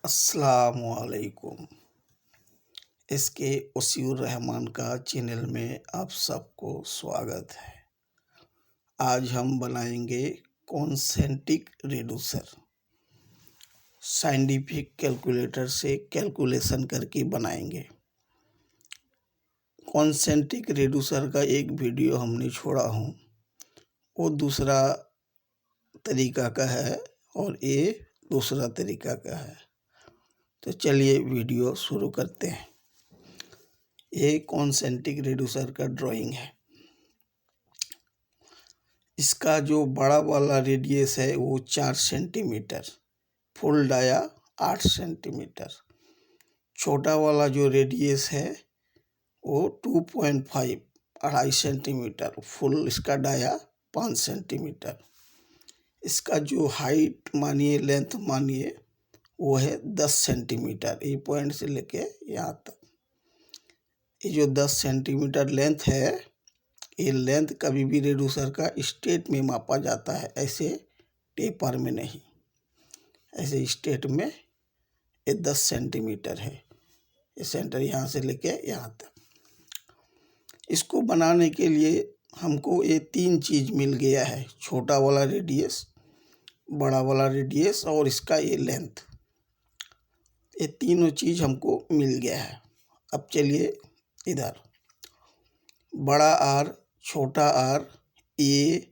अस्सलामुअलैकुम। इसके वसीउर रहमान का चैनल में आप सबको स्वागत है। आज हम बनाएंगे कॉन्सेंट्रिक रिड्यूसर। साइंटिफिक कैलकुलेटर से कैलकुलेशन करके बनाएंगे। कॉन्सेंट्रिक रिड्यूसर का एक वीडियो हमने छोड़ा हूँ, वो दूसरा तरीका का है और ये दूसरा तरीका का है। तो चलिए वीडियो शुरू करते हैं। ये कॉन्सेंट्रिक रिड्यूसर का ड्राइंग है। इसका जो बड़ा वाला रेडियस है वो 4 सेंटीमीटर, फुल डाया 8 सेंटीमीटर। छोटा वाला जो रेडियस है वो 2.5 2.5 सेंटीमीटर, फुल इसका डाया 5 सेंटीमीटर। इसका जो हाइट मानिए, लेंथ मानिए, वो है 10 सेंटीमीटर। ये पॉइंट से लेके यहाँ तक ये जो 10 सेंटीमीटर लेंथ है, ये लेंथ कभी भी रिड्यूसर का स्टेट में मापा जाता है, ऐसे टेपर में नहीं। ऐसे स्टेट में ये 10 सेंटीमीटर है। ये सेंटर यहाँ से लेके यहाँ तक। इसको बनाने के लिए हमको ये 3 चीज़ मिल गया है: छोटा वाला रेडियस, बड़ा वाला रेडियस और इसका ये लेंथ। ये तीनों चीज़ हमको मिल गया है। अब चलिए इधर बड़ा आर, छोटा आर, ए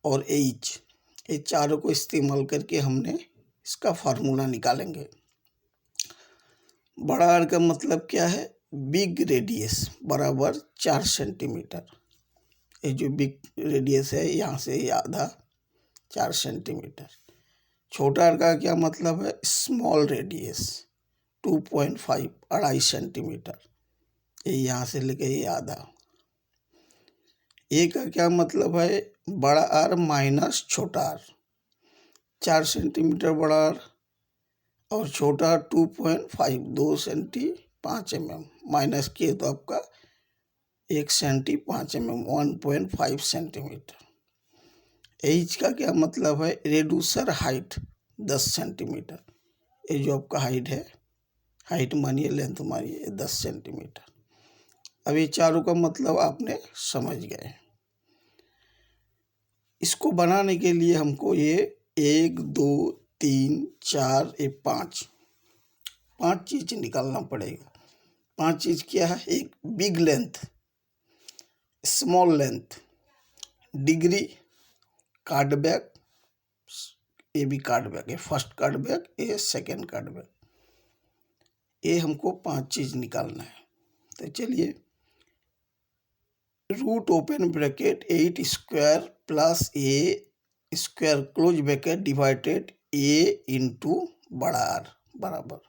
और एच, ये चारों को इस्तेमाल करके हमने इसका फार्मूला निकालेंगे। बड़ा आर का मतलब क्या है? बिग रेडियस बराबर 4 सेंटीमीटर। ये जो बिग रेडियस है यहाँ से ये आधा 4 सेंटीमीटर। छोटा आर का क्या मतलब है? Small radius 2.5 2.5 centimetre. ये यहाँ से लेके ये आधा। ए का क्या मतलब है? बड़ा आर माइनस छोटा आर, 4 सेंटीमीटर बड़ा आर और छोटा 2.5 2 सेंटी 5 mm, माइनस किए तो आपका 1 सेंटी 5 mm 1.5 सेंटीमीटर। एच का क्या मतलब है? Reducer height 10 centimetre. ये जो आपका हाइट है, हाइट मानिए, लेंथ मानिए, 10 सेंटीमीटर। अब ये चारों का मतलब आपने समझ गए। इसको बनाने के लिए हमको ये 1 2 3 4 ये 5 चीज निकालना पड़ेगा। 5 चीज क्या है? एक big length, small length, degree, card back, ये भी कार्ड बैक, ये फर्स्ट कार्ड बैक, ये सेकेंड कार्ड बैक। ये हमको 5 चीज निकालना है। तो चलिए, root open bracket 8 square plus A square close bracket divided A into बड़ा आर बराबर।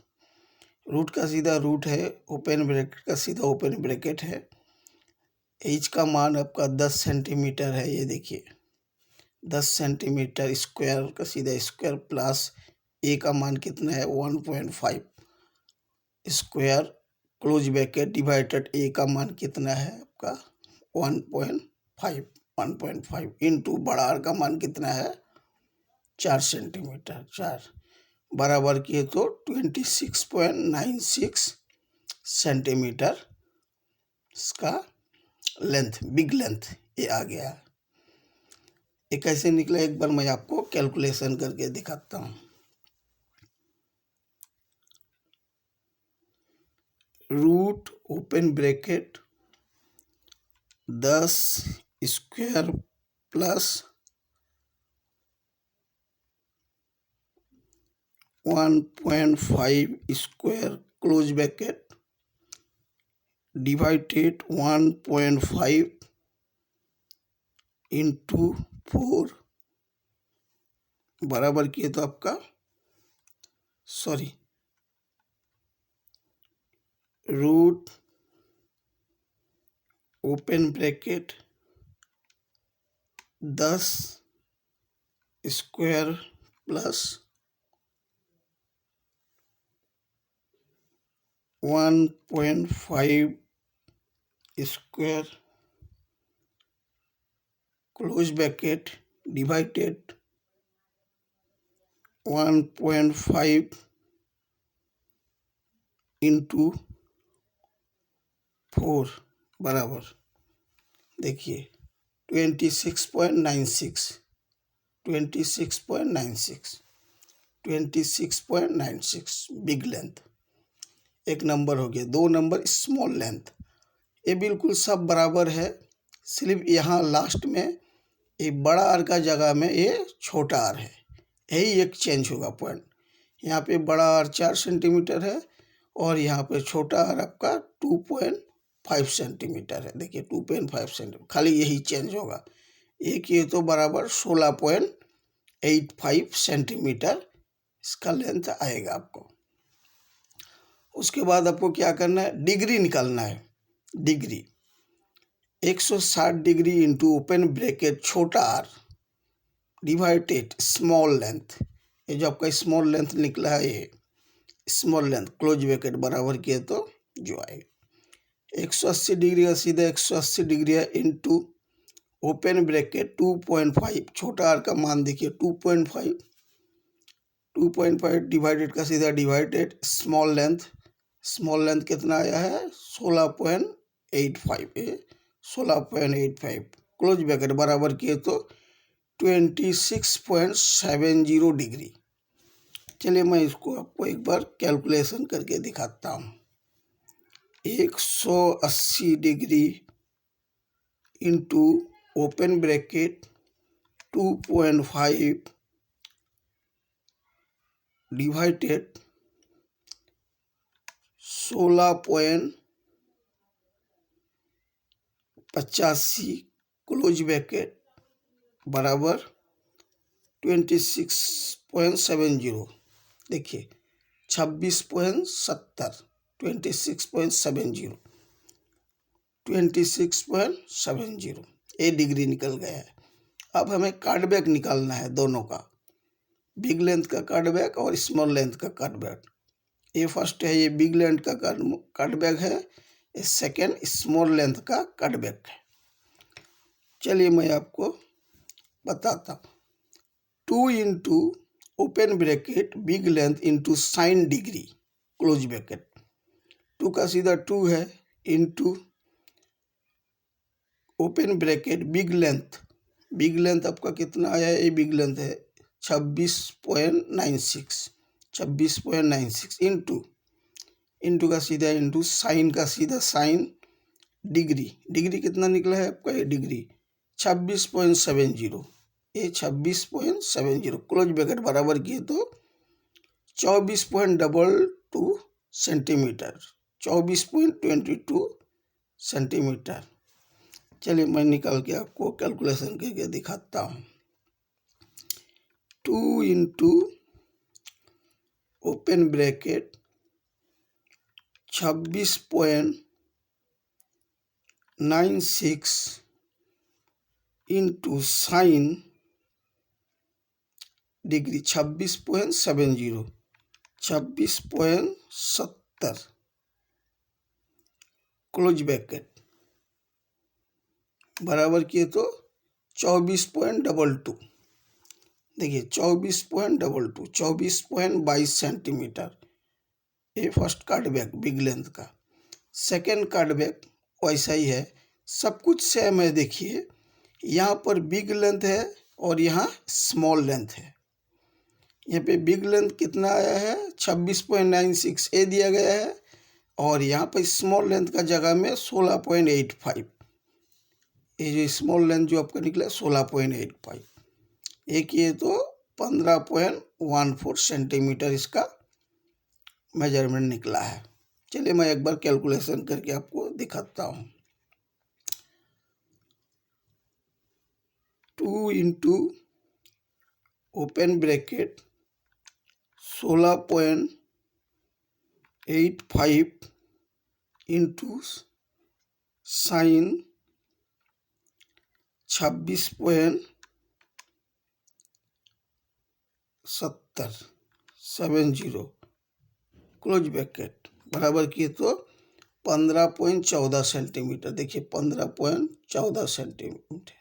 रूट का सीधा रूट है, ओपन ब्रैकेट का सीधा ओपन ब्रैकेट है। एच का मान आपका 10 सेंटीमीटर है, ये देखिए 10 सेंटीमीटर। स्क्वायर का सीधा स्क्वायर प्लस ए का मान कितना है? 1.5 स्क्वायर क्लोज ब्रैकेट डिवाइडेड ए का मान कितना है आपका? 1.5 इंटू बड़ा आर का मान कितना है? 4 सेंटीमीटर। 4 बराबर किए तो 26.96 सेंटीमीटर इसका लेंथ, बिग लेंथ ये आ गया। ये कैसे निकला, एक बार मैं आपको कैलकुलेशन करके दिखाता हूँ। Root open bracket 10 square plus 1.5 square close bracket divided 1.5 into 4 बराबर किए तो आपका root open bracket 10 square plus 1.5 square close bracket divided 1.5 into 4 बराबर देखिए 26.96 26.96 26.96 बिग लेंथ एक नंबर हो गया। 2 नंबर स्मॉल लेंथ। ये बिल्कुल सब बराबर है, सिर्फ यहाँ लास्ट में ये बड़ा आर का जगह में ये छोटा आर है, यही एक चेंज होगा पॉइंट। यहाँ पे बड़ा आर 4 सेंटीमीटर है और यहाँ पे छोटा आर आपका 2.5 सेंटीमीटर है। देखिए 2.5 सेंटीमीटर, खाली यही चेंज होगा। एक ये तो बराबर 16.85 सेंटीमीटर इसका लेंथ आएगा आपको। उसके बाद आपको क्या करना है, डिग्री निकालना है। Degree 160 degree into open bracket छोटा आर डिवाइडेड स्मॉल लेंथ। ये जो आपका स्मॉल लेंथ निकला है, ये स्मॉल लेंथ क्लोज ब्रैकेट बराबर किए तो जो आएगा 180 डिग्री का सीधा 180 डिग्री है इंटू ओपन ब्रैकेट 2.5 छोटा आर का मान देखिए 2.5 डिवाइडेड का सीधा डिवाइडेड स्मॉल लेंथ कितना आया है 16.85 16.85 क्लोज ब्रैकेट बराबर किए तो 26.70 डिग्री। चलिए मैं इसको आपको एक बार कैलकुलेशन करके दिखाता हूँ। 180 degree into open bracket 2.5 divided 16.85 close bracket बराबर 26.70 देखिए 26.70 26.70 ये डिग्री निकल गया है। अब हमें कार्ड बैक निकालना है दोनों का, बिग लेंथ का कार्ड बैक और स्मॉल लेंथ का कार्ड बैक। ये फर्स्ट है, ये बिग लेंथ का कार्ड बैक है, ये सेकेंड स्मॉल लेंथ का कार्ड बैक है। चलिए मैं आपको बताता हूँ। 2 into open bracket big length into sine degree close bracket 2 का सीधा 2 है into open bracket big length आपका कितना आया है, ये बिग लेंथ है 26.96 इंटू का सीधा इंटू साइन का सीधा साइन डिग्री कितना निकला है आपका, ये डिग्री 26.70 ये 26.70 क्लोज ब्रैकेट बराबर किए तो 24.22 सेंटीमीटर 24.22 सेंटीमीटर। चलिए मैं निकाल के आपको कैलकुलेशन करके दिखाता हूँ। 2 into open bracket 26.96 into sine degree 26.70 close bracket बराबर किए तो 24.22 देखिए 24.22 सेंटीमीटर ये first card back big length का। सेकेंड कार्ड बैक वैसा ही है, सब कुछ सेम है। देखिए यहाँ पर बिग लेंथ है और यहाँ स्मॉल लेंथ है। यहाँ पे बिग लेंथ कितना आया है 26.96 ए दिया गया है और यहाँ पर स्मॉल लेंथ का जगह में 16.85 ये जो स्मॉल लेंथ जो आपका निकला 16.85 एक ये तो 15.14 सेंटीमीटर इसका मेजरमेंट निकला है। चलिए मैं एक बार कैलकुलेशन करके आपको दिखाता हूँ। 2 into open bracket 16.85 into sine 26.70 close bracket बराबर किए तो 15.14 सेंटीमीटर देखिए 15.14 सेंटीमीटर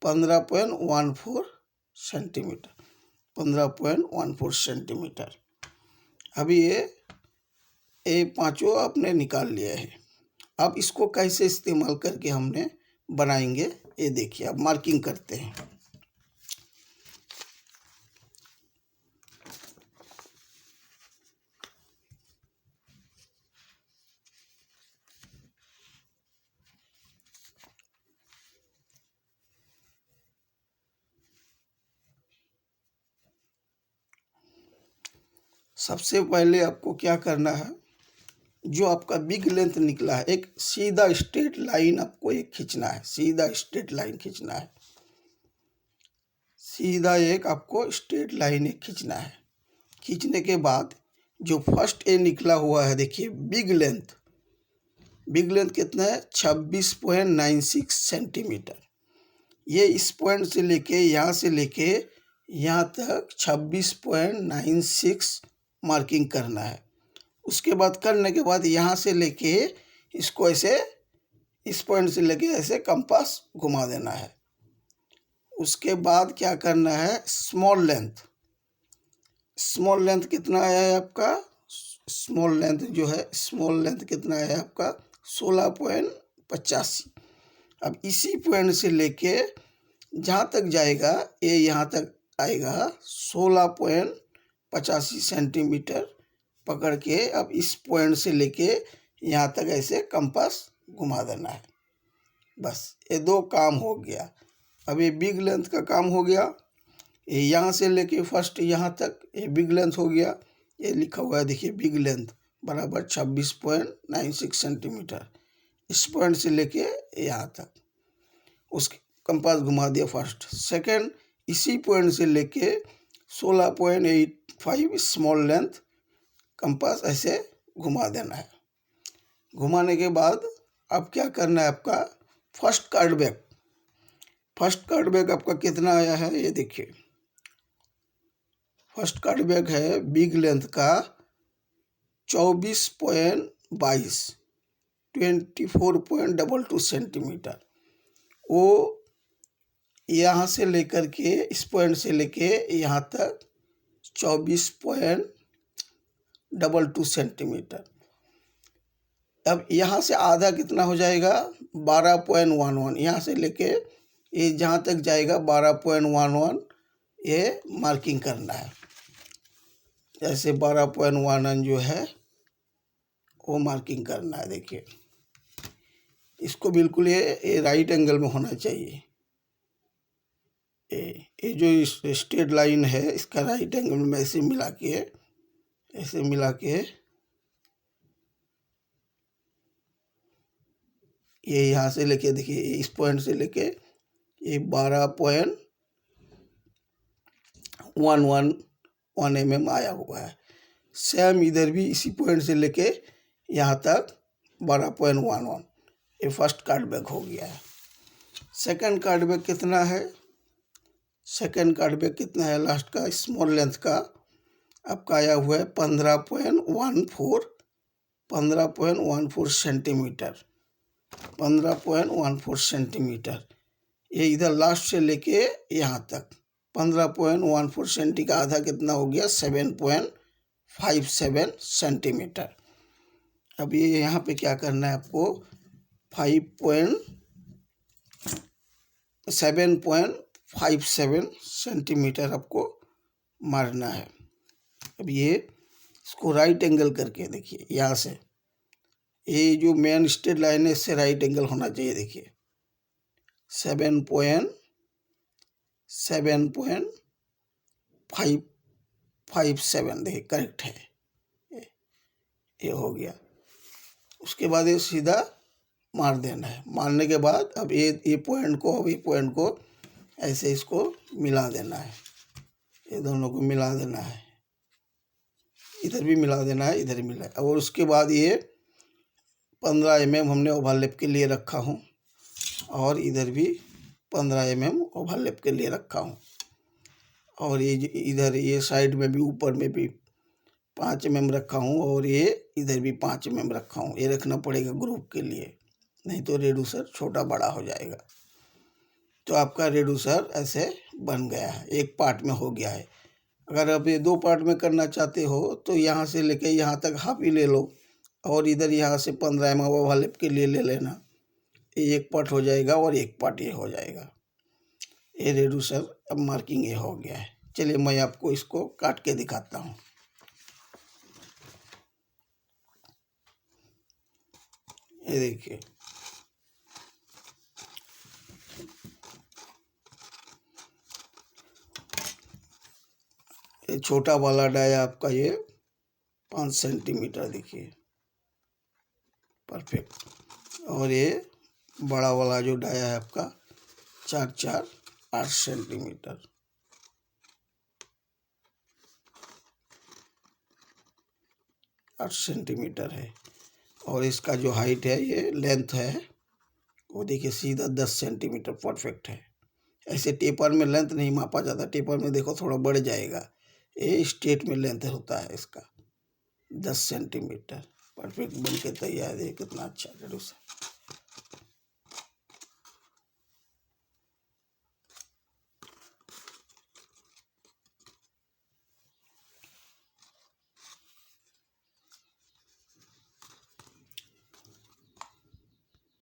15.14 सेंटीमीटर 15.14 सेंटीमीटर। अभी ये ये पांचों आपने निकाल लिया है। अब इसको कैसे इस्तेमाल करके हमने बनाएंगे ये देखिए। अब मार्किंग करते हैं। सबसे पहले आपको क्या करना है, जो आपका बिग लेंथ निकला है एक सीधा स्ट्रेट लाइन आपको एक खींचना है। सीधा स्ट्रेट लाइन खींचना है। सीधा एक आपको स्ट्रेट लाइन एक खींचना है। खींचने के बाद जो फर्स्ट ए निकला हुआ है देखिए बिग लेंथ। बिग लेंथ कितना है 26.96 सेंटीमीटर। ये इस पॉइंट से लेके यहाँ तक 26.96 मार्किंग करना है। उसके बाद करने के बाद यहाँ से लेके इसको ऐसे इस पॉइंट से लेके ऐसे कंपास घुमा देना है। उसके बाद क्या करना है, स्मॉल लेंथ। स्मॉल लेंथ कितना आया है आपका, स्मॉल लेंथ कितना है आपका 16.85। अब इसी पॉइंट से लेके जहाँ तक जाएगा ये यहाँ तक आएगा 16.85 सेंटीमीटर पकड़ के। अब इस पॉइंट से लेके यहाँ तक ऐसे कंपास घुमा देना है। बस ये दो काम हो गया। अब ये बिग लेंथ का काम हो गया। ये यहाँ से लेके फर्स्ट यहाँ तक ये बिग लेंथ हो गया। ये लिखा हुआ है देखिए बिग लेंथ बराबर 26.96 सेंटीमीटर। इस पॉइंट से लेके यहाँ तक उसके कंपास घुमा दिया फर्स्ट। सेकंड इसी पॉइंट से लेके 16.85 स्मॉल लेंथ कंपास ऐसे घुमा देना है। घुमाने के बाद अब क्या करना है आपका first card back. First card back आपका कितना आया है ये देखिए। फर्स्ट कार्ड बैक है बिग लेंथ का 24.22 सेंटीमीटर। वो यहाँ से लेकर के इस पॉइंट से लेके यहाँ तक 24.22 सेंटीमीटर। अब यहाँ से आधा कितना हो जाएगा 12.11। यहाँ से लेके ये जहाँ तक जाएगा 12.11 ये मार्किंग करना है। जैसे 12.11 जो है वो मार्किंग करना है। देखिए इसको बिल्कुल ये राइट एंगल में होना चाहिए। ये जो स्ट्रेट लाइन है इसका राइट एंगल में ऐसे मिला के ये यहाँ से लेके देखिए इस पॉइंट से लेके ये 12.11 mm आया हुआ है। सेम इधर भी इसी पॉइंट से लेके यहाँ तक 12.11। ये फर्स्ट कार्ड बैक हो गया है। सेकंड कार्ड बैक कितना है, सेकंड कार्ड बैक कितना है लास्ट का स्मॉल लेंथ का आपका आया हुआ है 15.14 सेंटीमीटर। 15.14 सेंटीमीटर। ये इधर लास्ट से लेके यहाँ तक 15.14 सेंटी का आधा कितना हो गया 7.57 सेंटीमीटर। अब ये यहाँ पे क्या करना है आपको 7.57 सेंटीमीटर आपको मारना है। अब ये इसको राइट एंगल करके देखिए यहाँ से ये जो मेन स्ट्रेट लाइन है इससे राइट एंगल होना चाहिए। देखिए 7.57 देखिए करेक्ट है। ये हो गया। उसके बाद ये सीधा मार देना है। मारने के बाद अब ये पॉइंट को ऐसे इसको मिला देना है। ये दोनों को मिला देना है। इधर भी मिला देना है, इधर भी मिला। और उसके बाद ये 15 mm हमने ओवरलैप के लिए रखा हूँ और इधर भी 15 mm ओवरलैप के लिए रखा हूँ। और ये इधर ये साइड में भी ऊपर में भी 5 mm रखा हूँ और ये इधर भी 5 mm रखा हूँ। ये रखना पड़ेगा ग्रुप के लिए, नहीं तो रेड्यूसर छोटा बड़ा हो जाएगा। तो आपका रेड्यूसर ऐसे बन गया है, एक पार्ट में हो गया है। अगर आप ये 2 पार्ट में करना चाहते हो तो यहाँ से लेके यहाँ तक हाफ ही ले लो। और इधर यहाँ से 15 mm ओवरलैप के लिए ले लेना। एक पार्ट हो जाएगा और एक पार्ट ये हो जाएगा। ये रेड्यूसर अब मार्किंग ये हो गया है। चलिए मैं आपको इसको काट के दिखाता हूँ। ये देखिए, ये छोटा वाला डाया आपका ये 5 सेंटीमीटर, देखिए परफेक्ट। और ये बड़ा वाला जो डाया है आपका 4 8 सेंटीमीटर। है। और इसका जो हाइट है, ये लेंथ है, वो देखिए सीधा 10 सेंटीमीटर परफेक्ट है। ऐसे टेपर में लेंथ नहीं मापा जाता, टेपर में देखो थोड़ा बढ़ जाएगा। ये स्ट्रेट में लेंथ होता है इसका 10 सेंटीमीटर। परफेक्ट बन के तैयार है। कितना अच्छा रेड्यूसर।